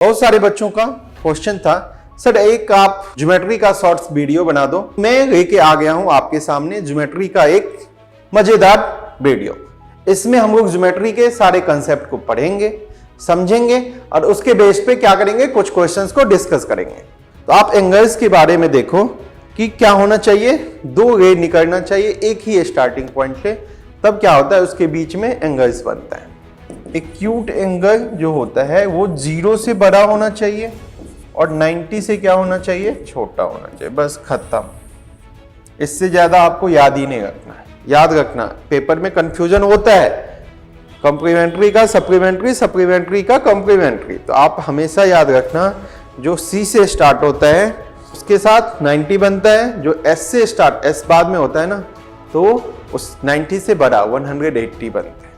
बहुत सारे बच्चों का क्वेश्चन था, सर एक आप ज्योमेट्री का शॉर्ट्स वीडियो बना दो। मैं लेके आ गया हूं आपके सामने ज्योमेट्री का एक मजेदार वीडियो। इसमें हम लोग ज्योमेट्री के सारे कंसेप्ट को पढ़ेंगे, समझेंगे और उसके बेस पे क्या करेंगे, कुछ क्वेश्चंस को डिस्कस करेंगे। तो आप एंगल्स के बारे में देखो कि क्या होना चाहिए, दो रे निकलना चाहिए एक ही स्टार्टिंग पॉइंट से, तब क्या होता है उसके बीच में एंगल्स बनता है। एक्यूट एंगल जो होता है वो 0 से बड़ा होना चाहिए और 90 से क्या होना चाहिए, छोटा होना चाहिए। बस खत्म, इससे ज्यादा आपको याद ही नहीं रखना है। याद रखना, पेपर में कंफ्यूजन होता है, कॉम्प्लीमेंट्री का सप्लीमेंट्री, सप्लीमेंट्री का कॉम्प्लीमेंट्री। तो आप हमेशा याद रखना, जो सी से स्टार्ट होता है उसके साथ 90 बनता है, जो एस से स्टार्ट, एस बाद में होता है ना, तो उस 90 से बड़ा 180 बनता है।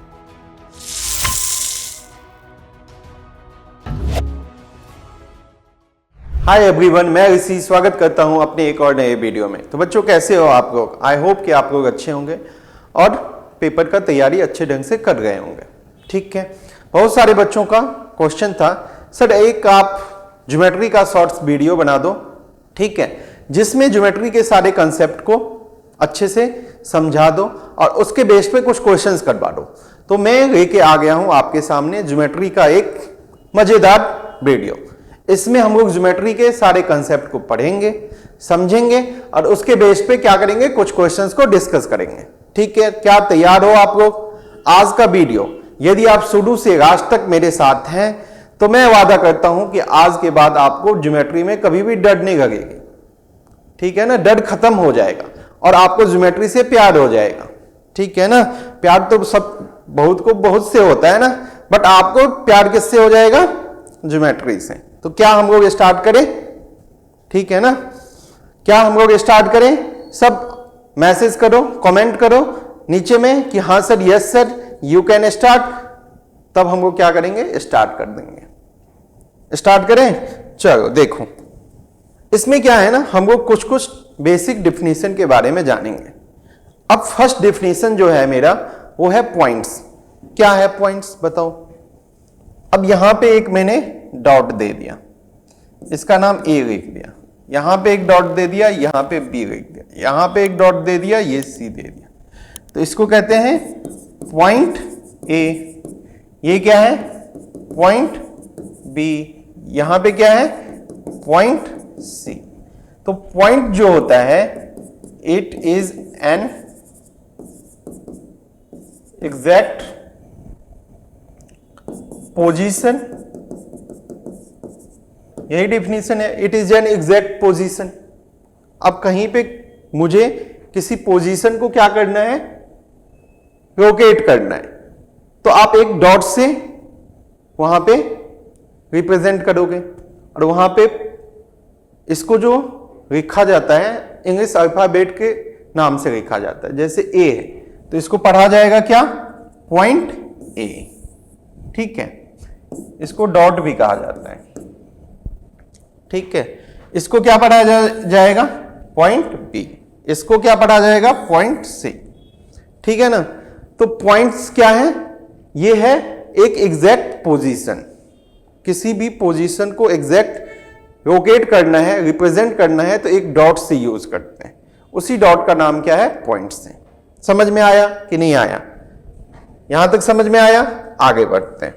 हाय एवरीवन, मैं ऋषि स्वागत करता हूं अपने एक और नए वीडियो में। तो बच्चों कैसे हो आप लोग? आई होप कि आप लोग अच्छे होंगे और पेपर का तैयारी अच्छे ढंग से कर रहे होंगे। ठीक है, बहुत सारे बच्चों का क्वेश्चन था, सर एक आप ज्योमेट्री का शॉर्ट्स वीडियो बना दो, ठीक है, जिसमें ज्योमेट्री के सारे कंसेप्ट को अच्छे से समझा दो और उसके बेस पे कुछ क्वेश्चंस करवा दो। तो मैं लेके आ गया हूं आपके सामने ज्योमेट्री का एक मजेदार वीडियो। इसमें हम लोग ज्योमेट्री के सारे कंसेप्ट को पढ़ेंगे, समझेंगे और उसके बेस पे क्या करेंगे, कुछ क्वेश्चंस को डिस्कस करेंगे। ठीक है, क्या तैयार हो आप लोग? आज का वीडियो यदि आप शुरू से लास्ट तक मेरे साथ हैं तो मैं वादा करता हूं कि आज के बाद आपको ज्योमेट्री में कभी भी डर नहीं लगेगी। ठीक है ना, डर खत्म हो जाएगा और आपको ज्योमेट्री से प्यार हो जाएगा। ठीक है ना, प्यार तो सब बहुत से होता है ना, बट आपको प्यार किससे हो जाएगा? ज्योमेट्री से। तो क्या हम लोग स्टार्ट करें? ठीक है ना, क्या हम लोग स्टार्ट करें? सब मैसेज करो, कमेंट करो नीचे में कि हाँ sir, yes sir, you can start. तब हम लोग क्या करेंगे, स्टार्ट कर देंगे। स्टार्ट करें, चलो देखो इसमें क्या है ना, हम लोग कुछ बेसिक डिफिनीशन के बारे में जानेंगे। अब फर्स्ट डिफिनीशन जो है मेरा वो है पॉइंट्स। क्या है पॉइंट्स बताओ? अब यहां पे एक मैंने डॉट दे दिया, इसका नाम ए लिख दिया, यहां पे एक डॉट दे दिया, यहां पे बी लिख दिया, यहां पे एक डॉट दे दिया, ये सी दे दिया, तो इसको कहते हैं पॉइंट ए। ये क्या है? Point B. यहां पे क्या है? Point C. तो पॉइंट जो होता है, it is an exact position, यही डिफिनीशन है, it is an exact position. अब कहीं पे मुझे किसी पोजीशन को क्या करना है, लोकेट करना है, तो आप एक डॉट से वहां पे रिप्रेजेंट करोगे और वहां पे इसको जो लिखा जाता है इंग्लिश अल्फाबेट के नाम से लिखा जाता है। जैसे ए है तो इसको पढ़ा जाएगा क्या? Point A. ठीक है, इसको डॉट भी कहा जाता है। ठीक है, इसको क्या पढ़ा जाएगा? Point B. इसको क्या पढ़ा जाएगा? Point C. ठीक है ना, तो पॉइंट्स क्या है? ये है एक एग्जैक्ट पोजीशन। किसी भी पोजीशन को एग्जैक्ट लोकेट करना है, रिप्रेजेंट करना है, तो एक डॉट से यूज करते हैं। उसी डॉट का नाम क्या है? पॉइंट से। समझ में आया कि नहीं आया? यहां तक समझ में आया? आगे बढ़ते हैं।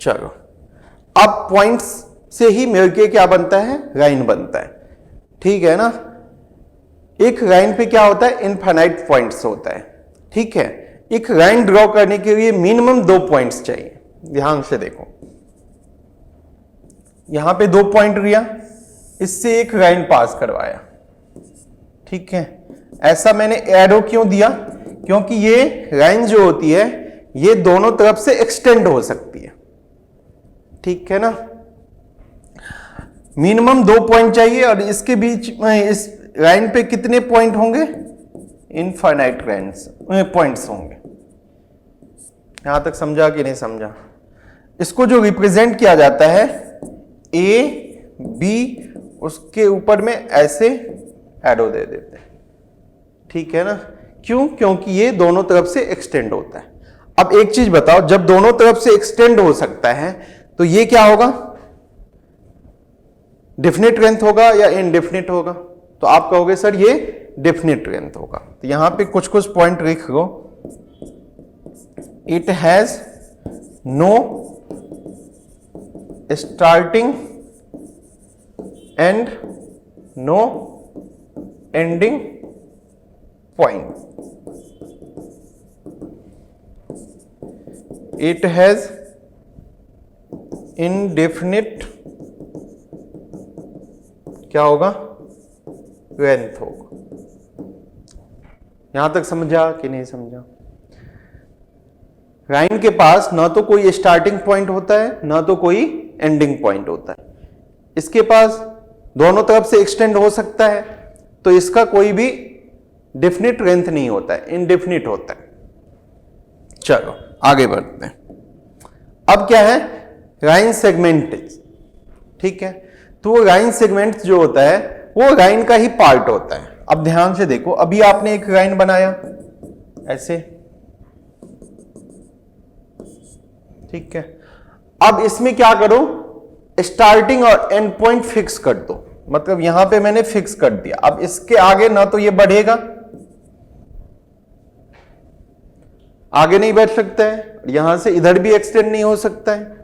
चलो, अब पॉइंट्स से ही मिलके क्या बनता है? लाइन बनता है। ठीक है ना, एक लाइन पे क्या होता है? इनफाइनाइट पॉइंट्स होता है। ठीक है, एक लाइन ड्रॉ करने के लिए मिनिमम 2 पॉइंट्स चाहिए। ध्यान से देखो, यहां पे 2 पॉइंट लिया, इससे एक लाइन पास करवाया। ठीक है, ऐसा मैंने एरो क्यों दिया? क्योंकि ये लाइन जो होती है ये दोनों तरफ से एक्सटेंड हो सकती है। ठीक है ना, मिनिमम 2 पॉइंट चाहिए और इसके बीच में इस लाइन पे कितने पॉइंट होंगे? इनफाइनाइट पॉइंट्स होंगे। यहां तक समझा कि नहीं समझा? इसको जो रिप्रेजेंट किया जाता है ए बी, उसके ऊपर में ऐसे एरो दे देते हैं। ठीक है ना, क्यों? क्योंकि ये दोनों तरफ से एक्सटेंड होता है। अब एक चीज बताओ, जब दोनों तरफ से एक्सटेंड हो सकता है तो ये क्या होगा, डेफिनेट लेंथ होगा या इनडेफिनेट होगा? तो आप कहोगे सर ये डेफिनेट लेंथ होगा। तो यहां पे कुछ कुछ पॉइंट लिख लो। It has no starting and no ending point. It has indefinite क्या होगा, लेंथ होगा। यहां तक समझा कि नहीं समझा? लाइन के पास ना तो कोई स्टार्टिंग पॉइंट होता है ना तो कोई एंडिंग पॉइंट होता है। इसके पास दोनों तरफ से एक्सटेंड हो सकता है, तो इसका कोई भी डेफिनिट लेंथ नहीं होता है, इनडेफिनिट होता है। चलो आगे बढ़ते हैं। अब क्या है, लाइन सेगमेंट। ठीक है, तो वो लाइन सेगमेंट जो होता है वो लाइन का ही पार्ट होता है। अब ध्यान से देखो, अभी आपने एक लाइन बनाया ऐसे, ठीक है। अब इसमें क्या करो, स्टार्टिंग और एंड पॉइंट फिक्स कर दो। मतलब यहां पे मैंने फिक्स कर दिया। अब इसके आगे ना तो ये बढ़ेगा, आगे नहीं बढ़ सकता है, यहां से इधर भी एक्सटेंड नहीं हो सकता है।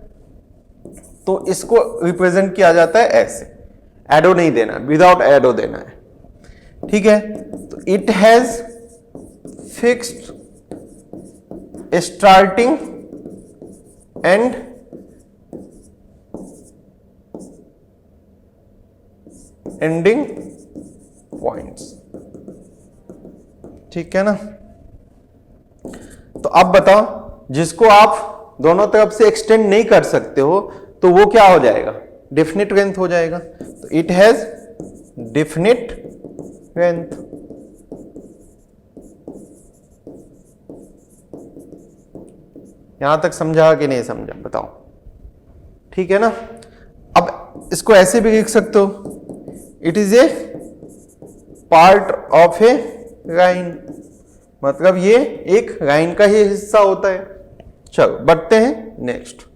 तो इसको रिप्रेजेंट किया जाता है ऐसे, एडो नहीं देना, विदाउट एडो देना है। ठीक है, तो it has fixed starting and ending points. ठीक है ना? तो अब बताओ, जिसको आप दोनों तरफ से एक्सटेंड नहीं कर सकते हो तो वो क्या हो जाएगा, डेफिनिट लेंथ हो जाएगा। तो इट हैज डेफिनिट लेंथ। यहां तक समझा कि नहीं समझा बताओ? ठीक है ना? अब इसको ऐसे भी लिख सकते हो, it is a part of A line. मतलब ये एक लाइन का ही हिस्सा होता है। चलो बढ़ते हैं नेक्स्ट।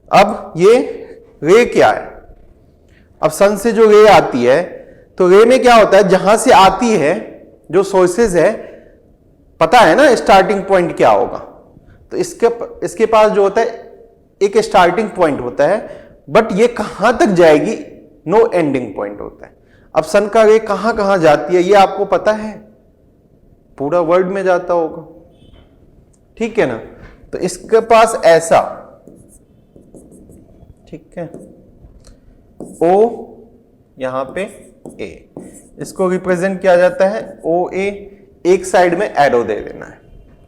अब ये रे क्या है? अब सन से जो रे आती है, तो रे में क्या होता है, जहां से आती है जो सोर्सेज है, पता है ना स्टार्टिंग पॉइंट क्या होगा। तो इसके पास जो होता है एक स्टार्टिंग पॉइंट होता है, बट ये कहां तक जाएगी, नो एंडिंग पॉइंट होता है। अब सन का रे कहां कहां जाती है ये आपको पता है, पूरा वर्ल्ड में जाता होगा। ठीक है ना? तो इसके पास ऐसा, ठीक है, ओ यहां पे ए, इसको रिप्रेजेंट किया जाता है ओ ए। एक साइड में एरो दे देना है,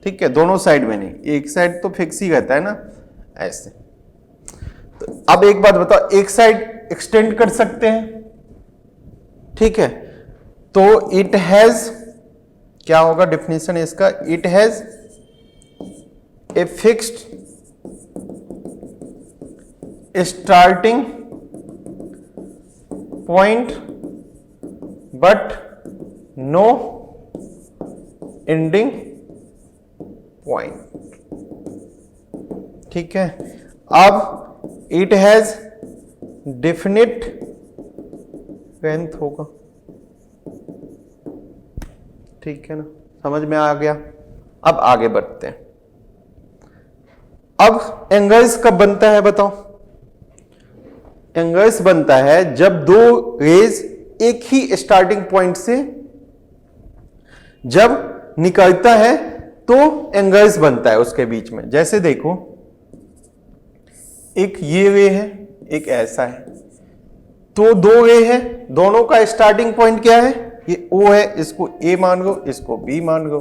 ठीक है, दोनों साइड में नहीं, एक साइड तो फिक्स ही रहता है ना ऐसे। तो अब एक बात बताओ, एक साइड एक्सटेंड कर सकते हैं, ठीक है, तो इट हैज क्या होगा डेफिनेशन इसका, it has a fixed starting point but no ending point. ठीक है, अब इट हैज डेफिनिट लेंथ होगा। ठीक है ना, समझ में आ गया? अब आगे बढ़ते हैं। अब एंगल्स कब बनता है बताओ? एंगल्स बनता है जब दो रेज एक ही स्टार्टिंग पॉइंट से जब निकलता है तो एंगल्स बनता है उसके बीच में। जैसे देखो, एक ये रे है, एक ऐसा है, तो दो रे है, दोनों का स्टार्टिंग पॉइंट क्या है, ये O है, इसको A मान लो, इसको B मान लो।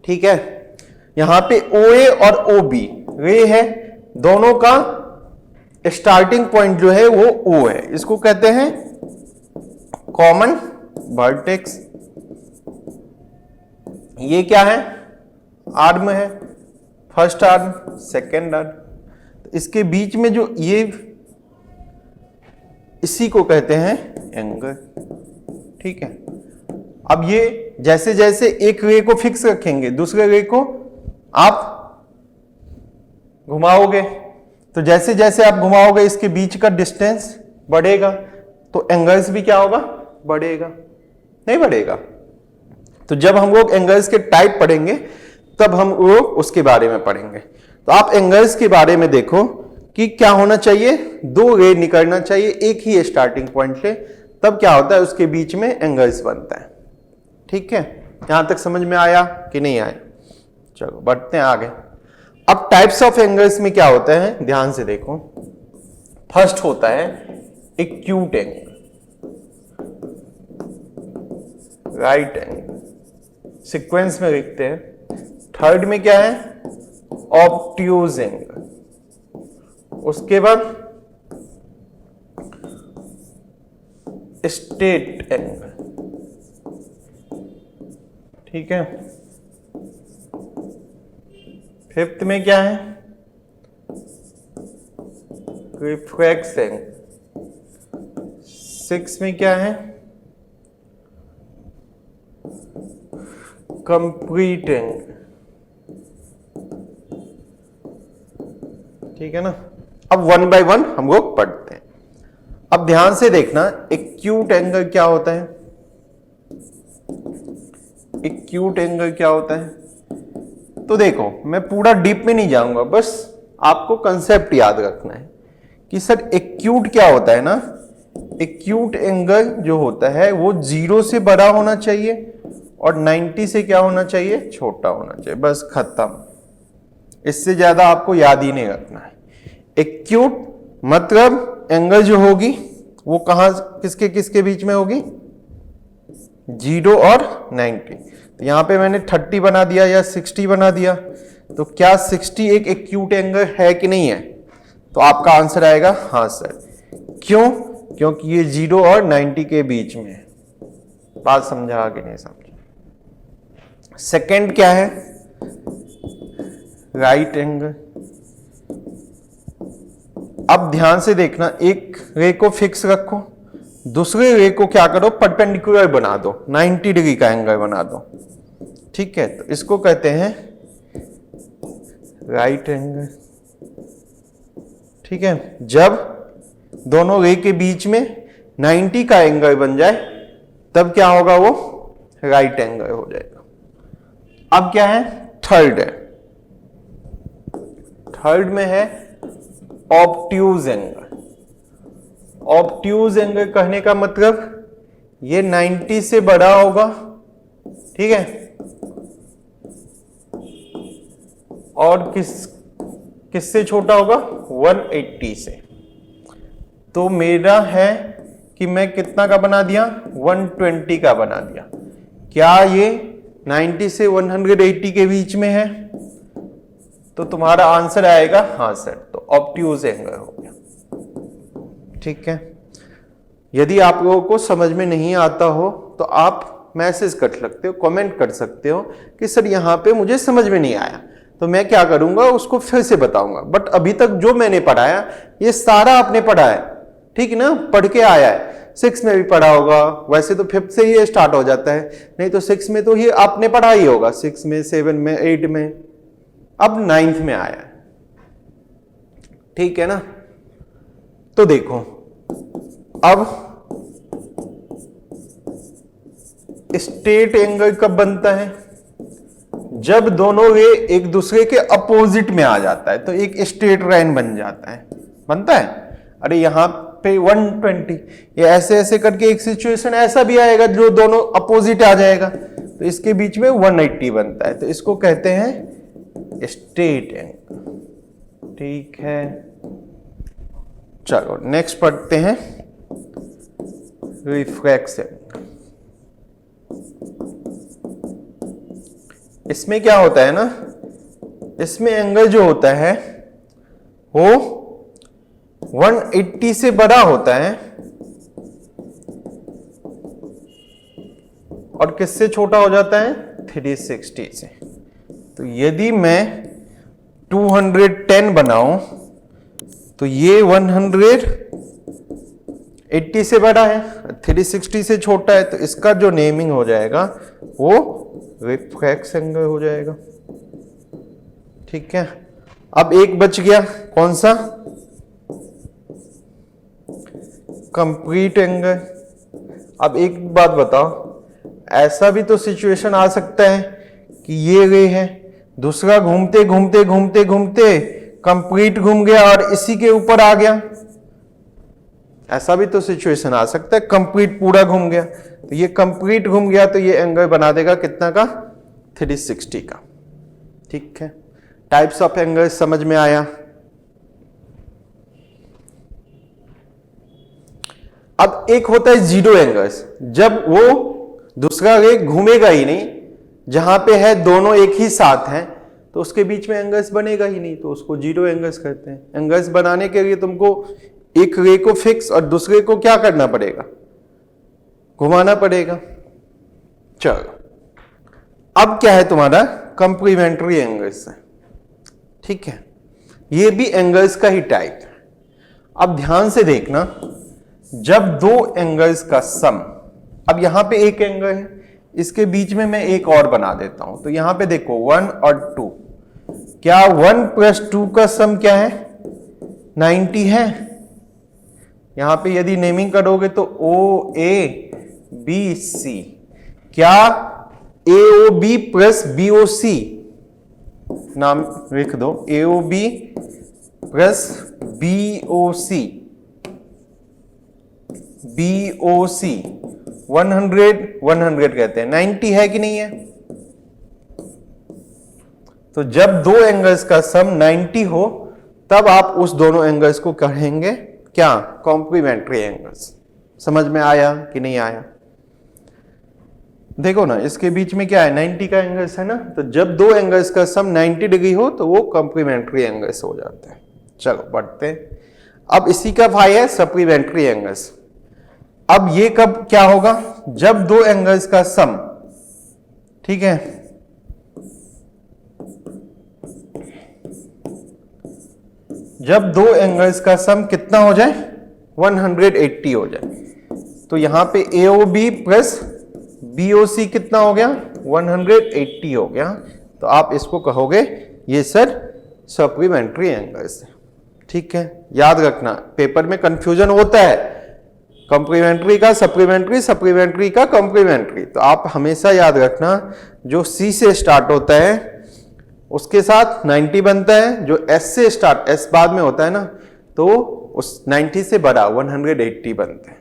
ठीक है, यहां पे OA और OB रे है, दोनों का स्टार्टिंग पॉइंट जो है वो O है, इसको कहते हैं कॉमन वर्टेक्स। ये क्या है, आर्म है, फर्स्ट आर्म, सेकेंड आर्म। तो इसके बीच में जो ये, इसी को कहते हैं एंगल। ठीक है, अब ये जैसे जैसे एक रे को फिक्स रखेंगे, दूसरे रे को आप घुमाओगे तो जैसे जैसे आप घुमाओगे इसके बीच का डिस्टेंस बढ़ेगा, तो एंगल्स भी क्या होगा, बढ़ेगा, नहीं बढ़ेगा। तो जब हम लोग एंगल्स के टाइप पढ़ेंगे तब हम वो उसके बारे में पढ़ेंगे। तो आप एंगल्स के बारे में देखो कि क्या होना चाहिए, दो रे निकलना चाहिए एक ही स्टार्टिंग पॉइंट से, तब क्या होता है उसके बीच में एंगल्स बनता है। ठीक है, यहां तक समझ में आया कि नहीं आया? चलो बढ़ते हैं आगे। अब टाइप्स ऑफ एंगल्स में क्या होता है, ध्यान से देखो। फर्स्ट होता है acute angle, right angle, sequence में लिखते हैं। थर्ड में क्या है, ऑब्ट्यूज एंगल, उसके बाद स्ट्रेट एंगल। ठीक है, फिफ्थ में क्या है, रिफ्लेक्स एंगल। सिक्स में क्या है, कंप्लीट एंगल। ठीक है ना। अब वन बाय वन हम लोग पढ़ते हैं। अब ध्यान से देखना, एक्यूट एंगल क्या होता है, एक्यूट एंगल क्या होता है। तो देखो मैं पूरा डीप में नहीं जाऊंगा, बस आपको कंसेप्ट याद रखना है कि सर एक्यूट क्या होता है ना। एक्यूट एंगल जो होता है वो 0 से बड़ा होना चाहिए और 90 से क्या होना चाहिए, छोटा होना चाहिए, बस खत्म। इससे ज्यादा आपको याद ही नहीं रखना है। एक्यूट मतलब एंगल जो होगी वो कहां किसके किसके बीच में होगी, 0 और 90। तो यहां पे मैंने 30 बना दिया या 60 बना दिया, तो क्या 60 एक एक्यूट एंगल है कि नहीं है? तो आपका आंसर आएगा हाँ सर। क्यों? क्योंकि ये 0 और 90 के बीच में है। बात समझा कि नहीं समझा? सेकंड क्या है, राइट एंगल। अब ध्यान से देखना, एक रे को फिक्स रखो, दूसरे रे को क्या करो, परपेंडिकुलर बना दो, 90 डिग्री का एंगल बना दो। ठीक है, तो इसको कहते हैं राइट एंगल। ठीक है, जब दोनों रे के बीच में 90 का एंगल बन जाए तब क्या होगा, वो राइट एंगल हो जाएगा। अब क्या है, थर्ड है। थर्ड में है ऑब्ट्यूज एंगल। ऑब्ट्यूज एंगल कहने का मतलब ये 90 से बड़ा होगा, ठीक है, और किससे छोटा होगा, 180 से। तो मेरा है कि मैं कितना का बना दिया, 120 का बना दिया। क्या ये 90 से 180 के बीच में है? तो तुम्हारा आंसर आएगा हाँ सर, तो ऑब्ट्यूज एंगल हो गया। ठीक है, यदि आप लोगों को समझ में नहीं आता हो तो आप मैसेज कर सकते हो, कमेंट कर सकते हो कि सर यहाँ पे मुझे समझ में नहीं आया, तो मैं क्या करूंगा, उसको फिर से बताऊंगा। बट अभी तक जो मैंने पढ़ाया ये सारा आपने पढ़ा है, ठीक है ना, पढ़ के आया है। 6 में भी पढ़ा होगा, वैसे तो 5th से ही स्टार्ट हो जाता है, नहीं तो 6 में तो ये आपने पढ़ा ही होगा, 6 में, 7 में, 8 में, अब 9th में आया है। ठीक है ना। तो देखो अब स्ट्रेट एंगल कब बनता है, जब दोनों रे एक दूसरे के अपोजिट में आ जाता है, तो एक स्ट्रेट लाइन बन जाता है, बनता है। अरे यहां पे 120, ये ऐसे ऐसे करके एक सिचुएशन ऐसा भी आएगा जो दोनों अपोजिट आ जाएगा, तो इसके बीच में 180 बनता है, तो इसको कहते हैं स्ट्रेट एंगल। ठीक है, चलो नेक्स्ट पढ़ते हैं रिफ्लेक्स एंगल। इसमें क्या होता है ना, इसमें एंगल जो होता है वो 180 से बड़ा होता है और किससे छोटा हो जाता है, 360 से। तो यदि मैं 210 बनाऊं तो ये 180 से बड़ा है, 360 से छोटा है, तो इसका जो नेमिंग हो जाएगा वो रिफ्लेक्स एंगल हो जाएगा। ठीक है, अब एक बच गया, कौन सा? Complete angle. अब एक बात बताओ, ऐसा भी तो सिचुएशन आ सकता है कि ये रे है, दूसरा घूमते घूमते घूमते घूमते कंप्लीट घूम गया और इसी के ऊपर आ गया। ऐसा भी तो सिचुएशन आ सकता है, कंप्लीट पूरा घूम गया। तो ये कंप्लीट घूम गया तो ये एंगल बना देगा कितना का? 360 का। ठीक है, टाइप्स ऑफ एंगल समझ में आया। अब एक होता है जीरो एंगल्स, जब वो दूसरा रे घूमेगा ही नहीं, जहां पे है दोनों एक ही साथ हैं, तो उसके बीच में एंगल्स बनेगा ही नहीं, तो उसको जीरो एंगल्स कहते हैं। एंगल्स बनाने के लिए तुमको एक रे को फिक्स और दूसरे को क्या करना पड़ेगा? घुमाना पड़ेगा। चलो, अब क्या है तुम्हारा? कंप्लीमेंट्री एंगल्स है। ठीक है, ये भी एंगल्स का ही टाइप है। अब ध्यान से देखना, जब दो एंगल्स का सम, अब यहां पे एक एंगल है, इसके बीच में मैं एक और बना देता हूं, तो यहां पे देखो 1 और 2, क्या 1 + 2 का सम क्या है? 90 है। यहां पे यदि नेमिंग करोगे तो OABC, क्या AOB + BOC नाम लिख दो, AOB + BOC, 100 कहते हैं, 90 है कि नहीं है? तो जब दो एंगल्स का सम 90 हो, तब आप उस दोनों एंगल्स को कहेंगे क्या? Complementary angles. समझ में आया कि नहीं आया? देखो ना, इसके बीच में क्या है? 90 का एंगल्स है ना, तो जब दो एंगल्स का सम 90 डिग्री हो तो वो कॉम्प्लीमेंट्री एंगल्स हो जाते हैं। चलो बढ़ते हैं। अब इसी का भाई है सप्लीमेंट्री एंगल्स। अब ये कब क्या होगा? जब दो एंगल्स का सम, ठीक है, जब दो एंगल्स का सम कितना हो जाए? 180 हो जाए। तो यहां पे AOB + BOC कितना हो गया? 180 हो गया। तो आप इसको कहोगे ये सर सप्लीमेंट्री एंगल्स है। ठीक है, याद रखना, पेपर में कंफ्यूजन होता है, कॉम्प्लीमेंट्री का सप्लीमेंट्री, सप्लीमेंट्री का कॉम्प्लीमेंट्री। तो आप हमेशा याद रखना, जो C से स्टार्ट होता है उसके साथ 90 बनता है, जो S से स्टार्ट, S बाद में होता है ना, तो उस 90 से बड़ा 180 बनता है।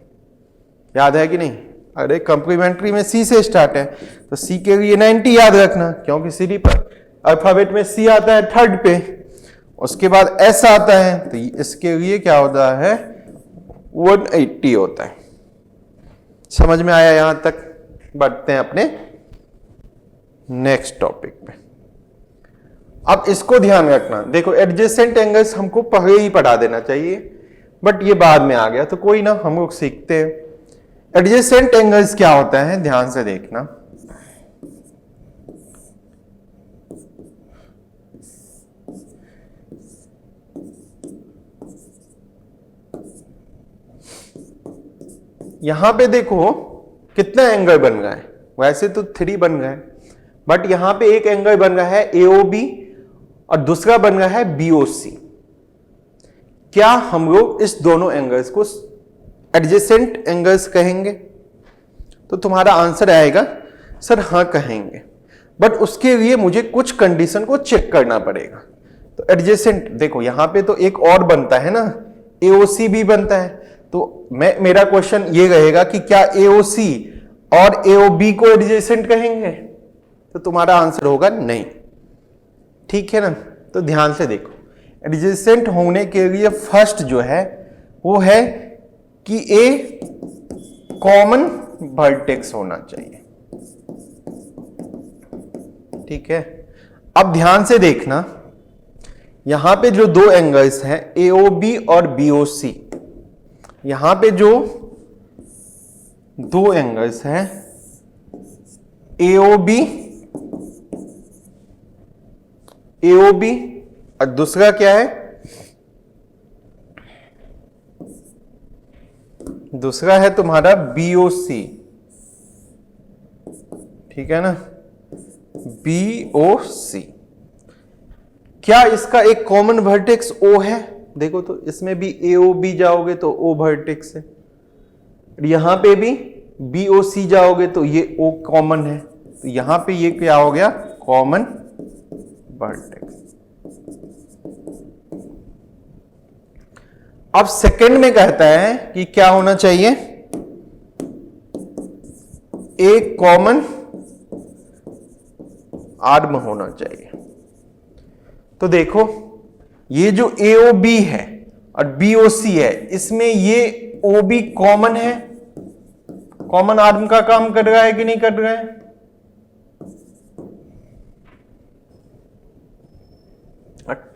याद है कि नहीं? अरे कॉम्प्लीमेंट्री में C से स्टार्ट है, तो C के लिए 90 याद रखना, क्योंकि सीढ़ी पर अल्फाबेट में C आता है थर्ड पे, उसके बाद S आता है, तो इसके लिए क्या होता है? 180 होता है। समझ में आया यहां तक? बढ़ते हैं अपने नेक्स्ट टॉपिक पे। अब इसको ध्यान रखना, देखो एडजेसेंट एंगल्स हमको पहले ही पढ़ा देना चाहिए, बट ये बाद में आ गया, तो कोई ना, हम लोग सीखते हैं। एडजेसेंट एंगल्स क्या होता है, ध्यान से देखना। यहां पे देखो कितना एंगल बन गया है, वैसे तो 3 बन गए, बट यहां पे एक एंगल बन रहा है AOB और दूसरा बन रहा है BOC। क्या हम लोग इस दोनों एंगल्स को एडजेसेंट एंगल्स कहेंगे? तो तुम्हारा आंसर आएगा सर हाँ कहेंगे, बट उसके लिए मुझे कुछ कंडीशन को चेक करना पड़ेगा। तो एडजेसेंट देखो यहां पे तो एक और बनता है ना, AOC भी बनता है, तो मेरा क्वेश्चन ये रहेगा कि क्या AOC और AOB को एडजेसेंट कहेंगे? तो तुम्हारा आंसर होगा नहीं। ठीक है ना? तो ध्यान से देखो, एडजेसेंट होने के लिए फर्स्ट जो है वो है कि ए कॉमन वर्टेक्स होना चाहिए। ठीक है, अब ध्यान से देखना, यहां पे जो दो एंगल्स हैं AOB और BOC, यहां पे जो दो एंगल्स हैं AOB और दूसरा क्या है? दूसरा है तुम्हारा BOC। ठीक है ना? BOC क्या इसका एक कॉमन वर्टेक्स O है? देखो तो इसमें भी AOB जाओगे तो O वर्टेक्स है, यहां पे भी BOC जाओगे तो ये O कॉमन है, तो यहां पे ये क्या हो गया? Common vertex. अब सेकंड में कहता है कि क्या होना चाहिए? एक कॉमन आर्म होना चाहिए। तो देखो ये जो AOB है और BOC है, इसमें ये OB कॉमन है, कॉमन आर्म का काम कर रहा है कि नहीं कर रहा है?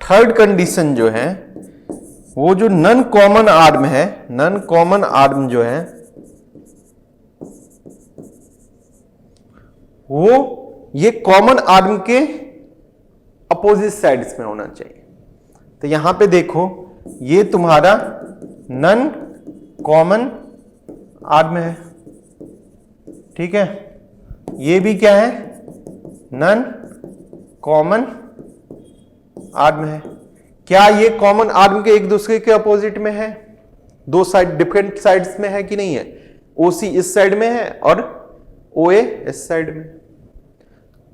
थर्ड कंडीशन जो है वो जो नन कॉमन आर्म है, नन कॉमन आर्म जो है वो ये कॉमन आर्म के अपोजिट साइड्स में होना चाहिए। तो यहां पे देखो ये तुम्हारा नन कॉमन आर्म है, ठीक है, ये भी क्या है? नन कॉमन आर्म है। क्या ये कॉमन आर्म के एक दूसरे के अपोजिट में है? दो साइड डिफरेंट साइड्स में है कि नहीं है? OC इस साइड में है और OA इस साइड में।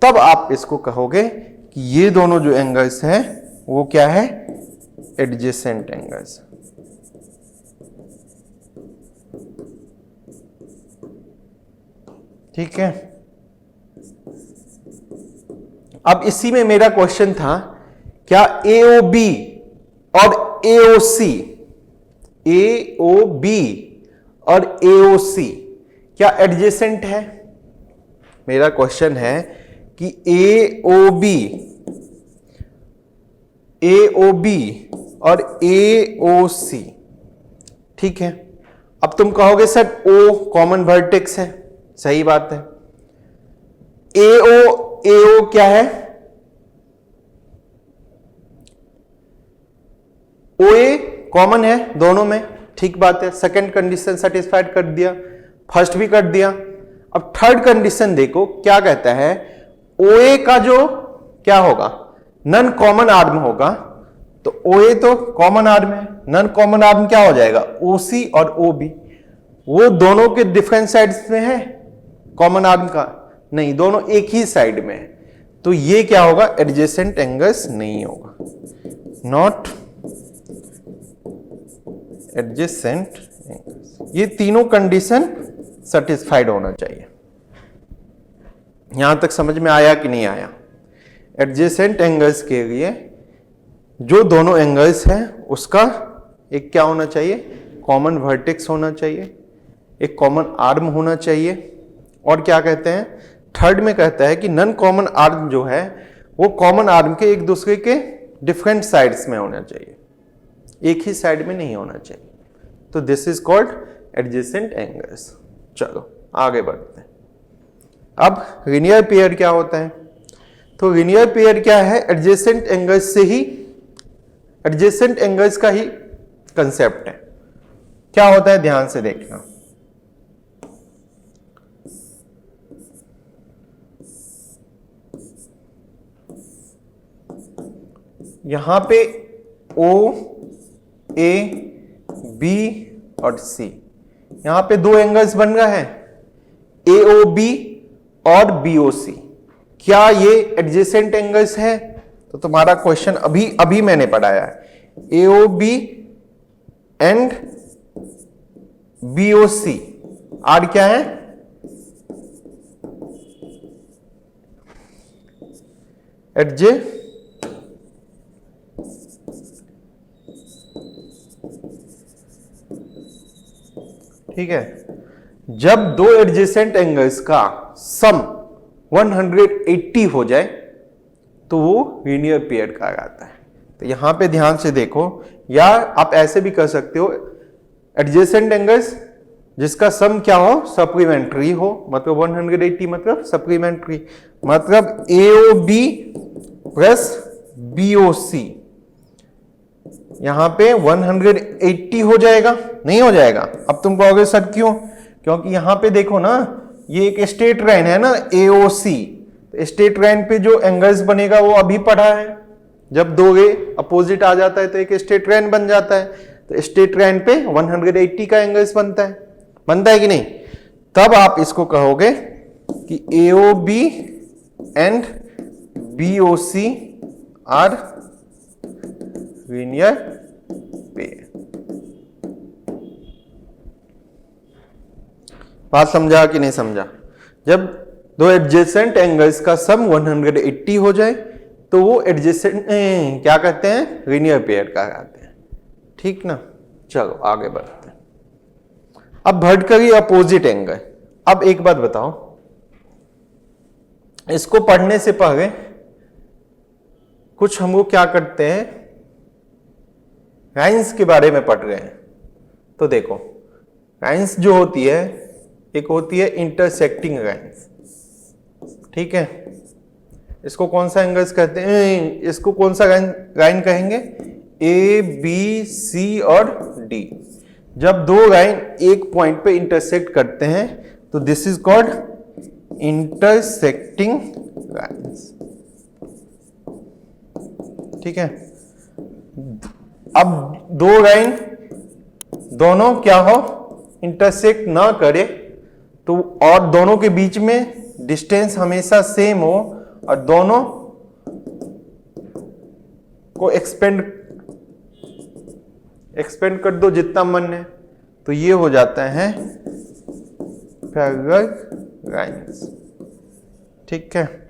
तब आप इसको कहोगे कि ये दोनों जो एंगल्स हैं वो क्या है? Adjacent angles. ठीक है। अब इसी में मेरा क्वेश्चन था, क्या AOB और AOC, AOB और AOC क्या एडजेसेंट है? मेरा क्वेश्चन है कि AOB और AOC, ठीक है। अब तुम कहोगे सर O कॉमन वर्टेक्स है, सही बात है। AO क्या है? OA कॉमन है दोनों में, ठीक बात है। सेकंड कंडीशन सेटिस्फाइड कर दिया, फर्स्ट भी कर दिया। अब थर्ड कंडीशन देखो क्या कहता है, OA का जो क्या होगा? नन कॉमन आर्म होगा, तो OA तो कॉमन आर्म है, नन कॉमन आर्म क्या हो जाएगा? OC और OB। वो दोनों के डिफरेंट साइड्स में है कॉमन आर्म का? नहीं, दोनों एक ही साइड में है, तो ये क्या होगा? एडजेसेंट एंगल्स नहीं होगा, नॉट एडजेसेंट एंगल्स। ये तीनों कंडीशन सेटिस्फाइड होना चाहिए। यहां तक समझ में आया कि नहीं आया? एडजेसेंट एंगल्स के लिए जो दोनों एंगल्स हैं उसका एक क्या होना चाहिए? कॉमन वर्टेक्स होना चाहिए, एक कॉमन आर्म होना चाहिए, और क्या कहते हैं थर्ड में कहता है कि नन कॉमन आर्म जो है वो कॉमन आर्म के एक दूसरे के डिफरेंट साइड्स में होना चाहिए, एक ही साइड में नहीं होना चाहिए। तो this is called adjacent angles. चलो आगे बढ़ते हैं। अब लीनियर पेयर क्या होता है? तो लीनियर पेयर क्या है? एडजेसेंट एंगल्स से ही, एडजेसेंट एंगल्स का ही कंसेप्ट है। क्या होता है ध्यान से देखना। यहां पे O, A, B और C, यहां पे दो एंगल्स बन रहा है, AOB और BOC। क्या ये एडजेसेंट एंगल्स है? तो तुम्हारा क्वेश्चन अभी मैंने पढ़ाया है, AOB एंड BOC आर क्या है? एडजेसेंट। ठीक है, जब दो एडजेसेंट एंगल्स का सम 180 हो जाए तो वो लीनियर पेयर कहलाता है। तो यहां पे ध्यान से देखो, या आप ऐसे भी कर सकते हो, एडजेसेंट एंगल्स जिसका सम क्या हो? सप्लीमेंट्री हो, मतलब 180 मतलब सप्लीमेंट्री, मतलब AOB प्लस BOC यहां पे 180 हो जाएगा, नहीं हो जाएगा? अब तुम कहोगे सर क्यों? क्योंकि यहां पे देखो ना, ये एक स्ट्रेट लाइन है ना AOC, तो स्ट्रेट लाइन पे जो एंगल्स बनेगा वो अभी पढ़ा है, जब दो रे अपोजिट आ जाता है तो एक स्ट्रेट लाइन बन जाता है, तो स्ट्रेट लाइन पे 180 का एंगल्स बनता है कि नहीं? तब आप इसको कहोगे कि AOB and BOC are linear pair. बात समझा कि नहीं समझा? जब दो एडजेसेंट एंगल्स का सम 180 हो जाए तो वो एडजेसेंट क्या कहते हैं? लीनियर पेयर कहलाते हैं। ठीक ना? चलो आगे बढ़ते हैं। अब वर्टिकली अपोजिट एंगल। अब एक बात बताओ, इसको पढ़ने से पहले कुछ हम लोग क्या करते हैं, लाइंस के बारे में पढ़ रहे हैं। तो देखो, लाइंस जो होती है, एक होती है इंटरसेक्टिंग लाइंस, ठीक है? इसको कौन सा एंगल्स कहते हैं? इसको कौन सा लाइन कहेंगे? A, B, C और D। जब दो लाइन एक पॉइंट पे इंटरसेक्ट करते हैं तो this is called intersecting lines, ठीक है? अब दो लाइन दोनों क्या हो, इंटरसेक्ट ना करे तो, और दोनों के बीच में डिस्टेंस हमेशा सेम हो और दोनों को एक्सपेंड कर दो जितना मन है, तो ये हो जाता है पैरेलल लाइंस, ठीक है?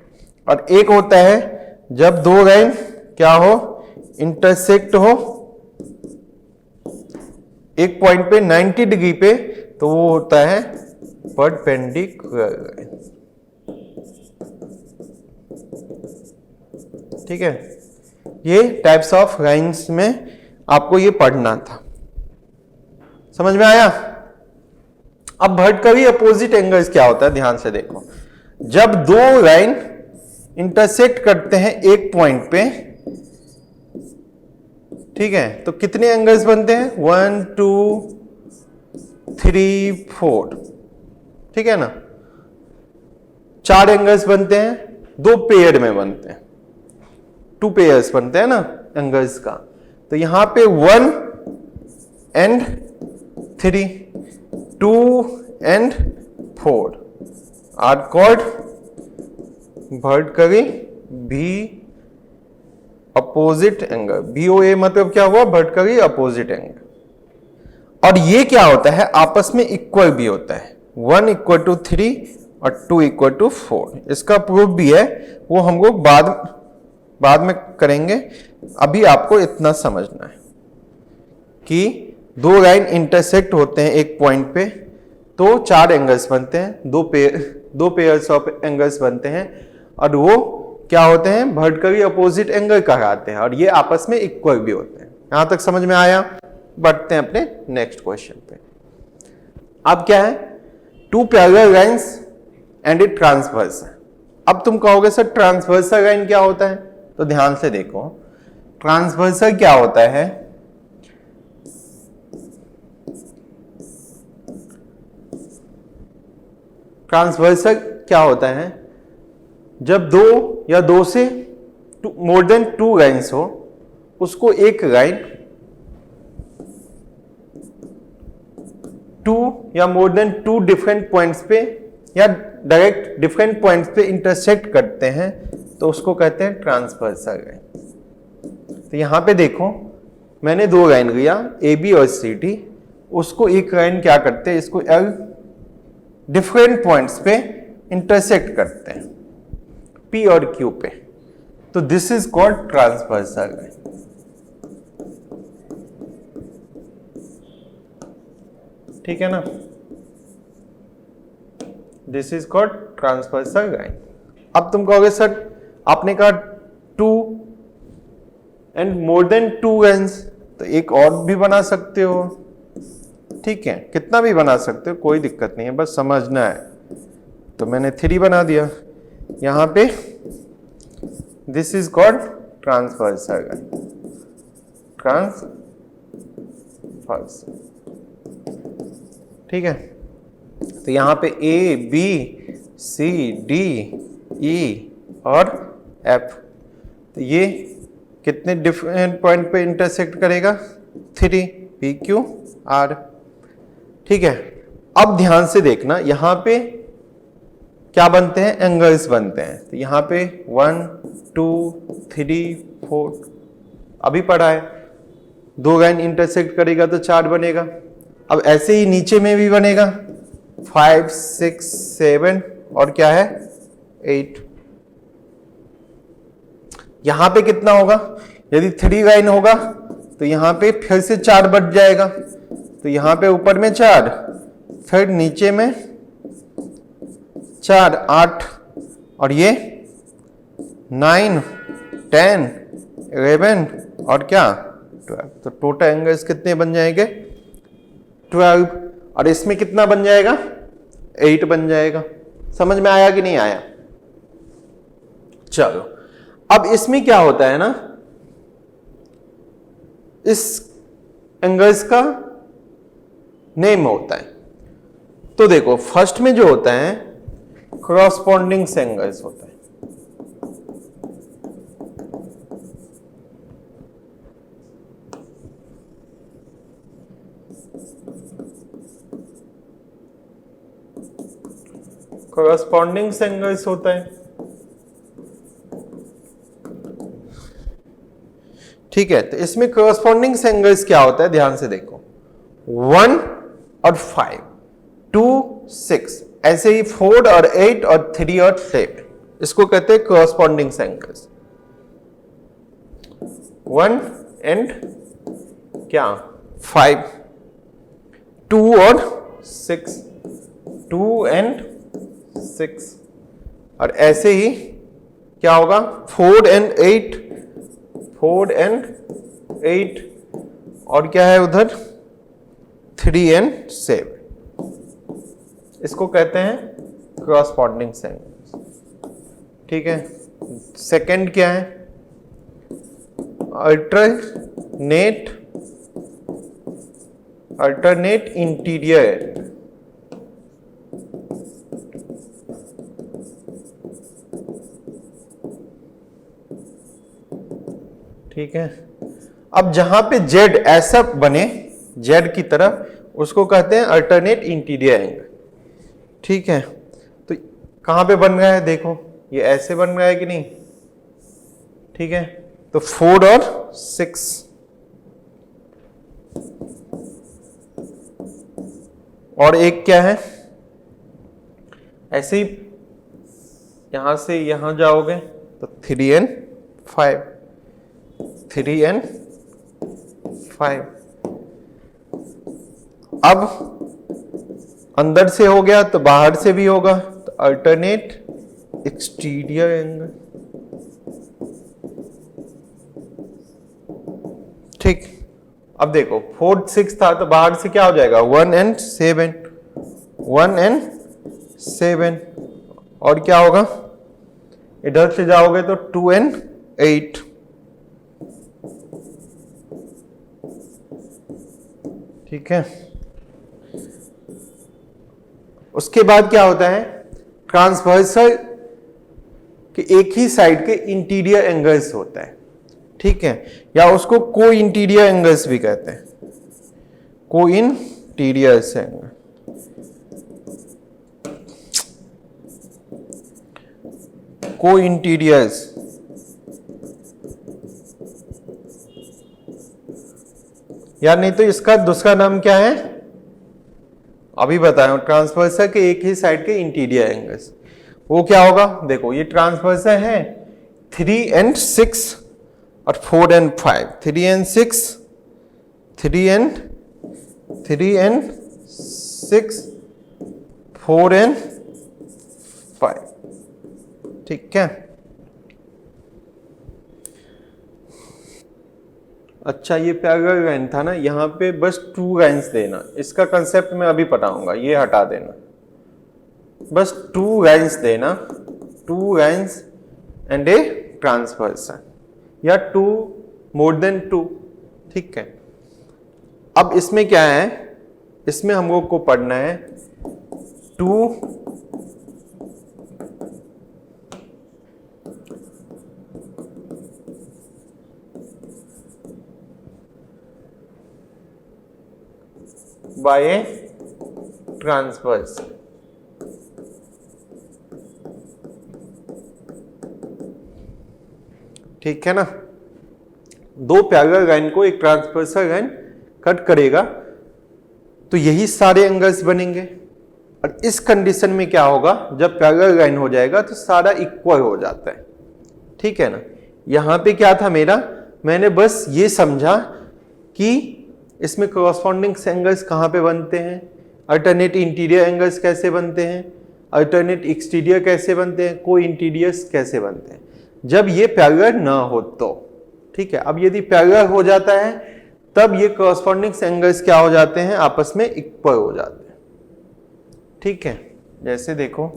और एक होता है जब दो लाइन क्या हो, इंटरसेक्ट हो एक पॉइंट पे 90 डिग्री पे, तो वो होता है परपेंडिकुलर लाइन, ठीक है? ये टाइप्स ऑफ लाइंस में आपको ये पढ़ना था, समझ में आया? अब वर्टिकली अपोजिट एंगल्स क्या होता है, ध्यान से देखो। जब दो लाइन इंटरसेक्ट करते हैं एक पॉइंट पे, ठीक है, तो कितने एंगल्स बनते हैं? 1 2 3 4, ठीक है ना? 4 एंगल्स बनते हैं, दो पेयर में बनते हैं, 2 पेयर्स बनते हैं ना एंगल्स का। तो यहां पे 1 and 3, 2 and 4 are called vertically भी अपोजिट एंगल। BOA मतलब क्या हुआ? Vertically opposite angle. और ये क्या होता है? आपस में इक्वल भी होता है, 1 = 3 और 2 = 4। इसका प्रूफ भी है, वो हम लोग बाद में करेंगे। अभी आपको इतना समझना है कि दो लाइन इंटरसेक्ट होते हैं एक पॉइंट पे तो 4 एंगल्स बनते हैं, दो पेयर्स ऑफ एंगल्स बनते हैं, और वो क्या होते हैं? वर्टिकली अपोजिट एंगल कहलाते हैं, और ये आपस में इक्वल भी होते हैं। यहां तक समझ में आया? बढ़ते हैं अपने नेक्स्ट क्वेश्चन पे। अब क्या है? 2 parallel lines and it transverse. अब तुम कहोगे सर ट्रांसवर्सल लाइन क्या होता है? तो ध्यान से देखो, ट्रांसवर्सल क्या होता है? ट्रांसवर्सल क्या होता है? जब दो या दो से मोर देन 2 लाइन्स हो, उसको एक लाइन 2 या मोर देन 2 डिफरेंट पॉइंट्स पे या डायरेक्ट डिफरेंट पॉइंट्स पे इंटरसेक्ट करते हैं, तो उसको कहते हैं ट्रांसवर्सल लाइन। तो यहां पे देखो, मैंने 2 लाइन लिया AB और CD, उसको एक लाइन क्या करते हैं? इसको L डिफरेंट पॉइंट्स पे इंटरसेक्ट करते हैं, P और Q पे, तो this is called transversal line, ठीक है ना? This is called transversal line. अब तुम कहोगे सर आपने कहा 2 एंड मोर देन 2 लाइन्स, तो एक और भी बना सकते हो, ठीक है? कितना भी बना सकते हो, कोई दिक्कत नहीं है, बस समझना है। तो मैंने 3 बना दिया यहां पे, this is called transversal line, transversal, ठीक है? तो यहां पे A, B, C, D, E और F, तो ये कितने डिफरेंट पॉइंट पे इंटरसेक्ट करेगा? 3 पी क्यू आर। ठीक है, अब ध्यान से देखना यहां पे क्या बनते हैं? एंगल्स बनते हैं। तो यहां पे 1 2 3 4 अभी पढ़ा है, 2 लाइन इंटरसेक्ट करेगा तो 4 बनेगा। अब ऐसे ही नीचे में भी बनेगा 5 6 7 और क्या है 8। यहां पे कितना होगा? यदि 3 लाइन होगा तो यहां पे फिर से 4 बढ़ जाएगा। तो यहां पे ऊपर में 4, फिर नीचे में 4 8 और ये 9 10 11 और क्या 12। तो टोटल एंगल्स कितने बन जाएंगे? 12। और इसमें कितना बन जाएगा? 8 बन जाएगा। समझ में आया कि नहीं आया? चलो, अब इसमें क्या होता है ना, इस एंगल्स का नेम होता है। तो देखो फर्स्ट में जो होता है कॉरस्पॉन्डिंग एंगल्स होता है। कॉरस्पॉन्डिंग एंगल्स होता है। ठीक है, तो इसमें कॉरस्पॉन्डिंग एंगल्स क्या होता है? ध्यान से देखो, 1 और 5 2 6 ऐसे ही 4 और 8 और 3 और 7, इसको कहते हैं कॉरस्पॉन्डिंग एंगल्स। 1 एंड क्या 5, 2 और 6, 2 एंड 6 और ऐसे ही क्या होगा 4 एंड 8, 4 एंड 8 और क्या है उधर 3 एंड 7। इसको कहते हैं कॉरस्पॉन्डिंग एंगल्स। ठीक है, सेकंड क्या है? Alternate interior angle. ठीक है, अब जहां पे जेड ऐसा बने, जेड की तरफ, उसको कहते हैं अल्टरनेट इंटीरियर एंगल। ठीक है, तो कहां पे बन रहा है? देखो ये ऐसे बन रहा है कि नहीं? ठीक है, तो 4 और 6 और एक क्या है, ऐसे ही यहां से यहां जाओगे तो 3 एंड 5, 3 एंड 5। अब अंदर से हो गया तो बाहर से भी होगा, तो अल्टरनेट एक्सटीरियर एंगल। ठीक, अब देखो 4 6 था तो बाहर से क्या हो जाएगा 1 एंड 7, 1 एंड 7 और क्या होगा, इधर से जाओगे तो 2 एंड 8। ठीक है, उसके बाद क्या होता है, ट्रांसवर्सल के एक ही साइड के इंटीरियर एंगल्स होता है। ठीक है, या उसको को इंटीरियर एंगल्स भी कहते हैं, को इंटीरियर एंगल। को इंटीरियर्स या नहीं तो इसका दूसरा नाम क्या है अभी बताया, ट्रांसवर्सल के एक ही साइड के इंटीरियर एंगल्स। वो क्या होगा, देखो ये ट्रांसवर्सल है 3 एंड 6 और 4 एंड 5, 3 एंड 6, 3 एंड 6, 4 एंड 5। ठीक है, अच्छा ये पैरेलल लाइन था ना, यहां पे बस 2 लाइन्स देना, इसका कंसेप्ट मैं अभी पढ़ाऊंगा, ये हटा देना। बस 2 लाइन्स देना, 2 लाइन्स एंड ए ट्रांसवर्सल, या 2 मोर देन 2। ठीक है, अब इसमें क्या है, इसमें हम लोग को पढ़ना है 2 2 बाय ए ट्रांसवर्स। ठीक है ना, दो पैरेलल लाइन को एक ट्रांसवर्सल लाइन कट करेगा तो यही सारे एंगल्स बनेंगे। और इस कंडीशन में क्या होगा, जब पैरेलल लाइन हो जाएगा तो सारा इक्वल हो जाता है। ठीक है ना, यहां पे क्या था मेरा, मैंने बस ये समझा कि इसमें कॉरस्पॉन्डिंग एंगल्स कहां पे बनते हैं, अल्टरनेट इंटीरियर एंगल्स कैसे बनते हैं, अल्टरनेट एक्सटीरियर कैसे बनते हैं, को इंटीरियर्स कैसे बनते हैं, जब ये पैरेलल ना हो तो। ठीक है, अब यदि पैरेलल हो जाता है तब ये कॉरस्पॉन्डिंग एंगल्स क्या हो जाते हैं, आपस में इक्वल हो जाते हैं। ठीक है, जैसे देखो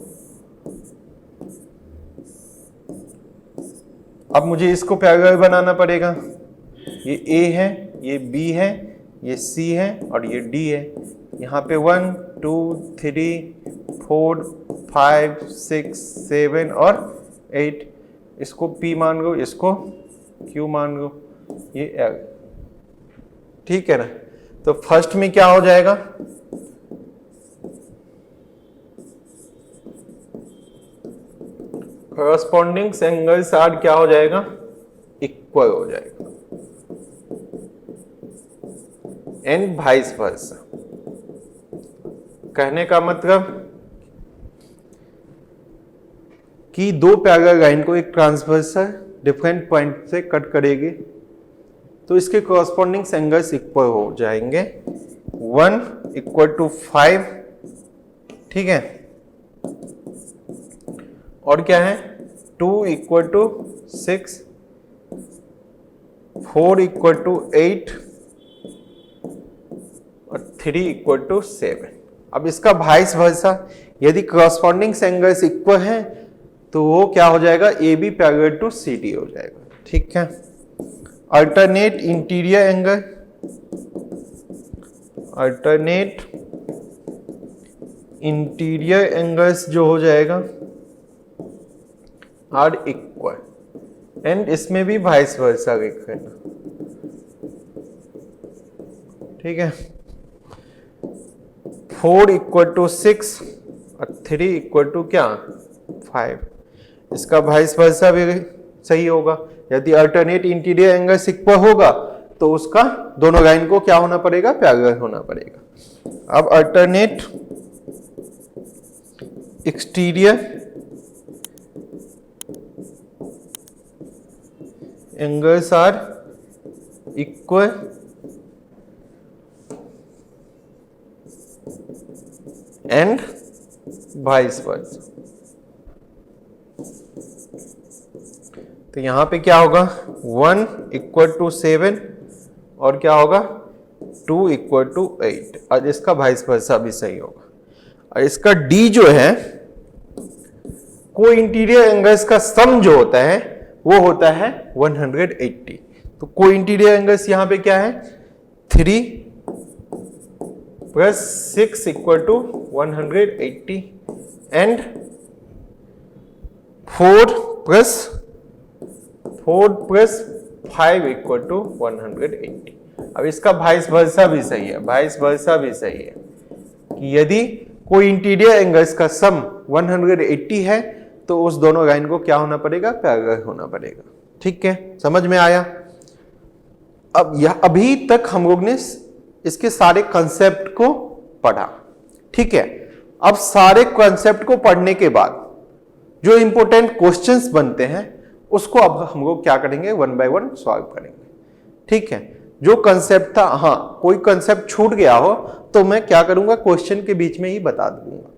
अब मुझे इसको पैरेलल बनाना पड़ेगा। ये A है, ये B है, ये C है और ये D है। यहाँ पे 1 2 3 4 5 6 7 और 8, इसको P मान लो, इसको Q मान लो, ये L। ठीक है ना, तो फर्स्ट में क्या हो जाएगा, कॉरस्पॉन्डिंग एंगल्स आर क्या हो जाएगा, इक्वल हो जाएगा, एंड वाइस वर्सा। कहने का मतलब कि दो पैरेलल लाइन को एक ट्रांसवर्सल डिफरेंट पॉइंट से कट करेगी तो इसके कॉरस्पॉन्डिंग एंगल्स इक्वल हो जाएंगे। 1 = 5, ठीक है, और क्या है 2 = 6, 4 = 8 और 3 = 7। अब इसका वाइस वर्सा, यदि कॉरस्पॉन्डिंग एंगल्स इक्वल हैं तो वो क्या हो जाएगा, AB पैरेलल टू CD हो जाएगा। ठीक है, alternate interior angle, alternate interior angles जो हो जाएगा आर इक्वल, एंड इसमें भी वाइस वर्सा लिख लेना। ठीक है, 4 = 6 और 3 = क्या 5, इसका वाइस वर्सा भी सही होगा। यदि अल्टरनेट इंटीरियर एंगल्स इक्वल होगा तो उसका दोनों लाइन को क्या होना पड़ेगा, पैरेलल होना पड़ेगा। अब alternate exterior angles are equal and vice versa. तो यहां पे क्या होगा, 1 = 7 और क्या होगा 2 = 8, और इसका वाइस वर्सा भी सही होगा। और इसका D जो है, को इंटीरियर एंगल्स का सम जो होता है वो होता है 180। तो को इंटीरियर एंगल्स यहां पे क्या है, 3 + 6 = 180 एंड 4 + 5 = 180। अब इसका वाइस वर्सा भी सही है, वाइस वर्सा भी सही है कि यदि कोई इंटीरियर एंगल्स का सम 180 है तो उस दोनों लाइन को क्या होना पड़ेगा, पैरेलल होना पड़ेगा। ठीक है, समझ में आया। अब यह अभी तक हम लोग ने इसके सारे कंसेप्ट को पढ़ा। ठीक है, अब सारे कंसेप्ट को पढ़ने के बाद जो इंपॉर्टेंट क्वेश्चंस बनते हैं उसको अब हम लोग क्या करेंगे, 1 by 1 सॉल्व करेंगे। ठीक है, जो कंसेप्ट था, हाँ कोई कंसेप्ट छूट गया हो तो मैं क्या करूंगा, क्वेश्चन के बीच में ही बता दूंगा।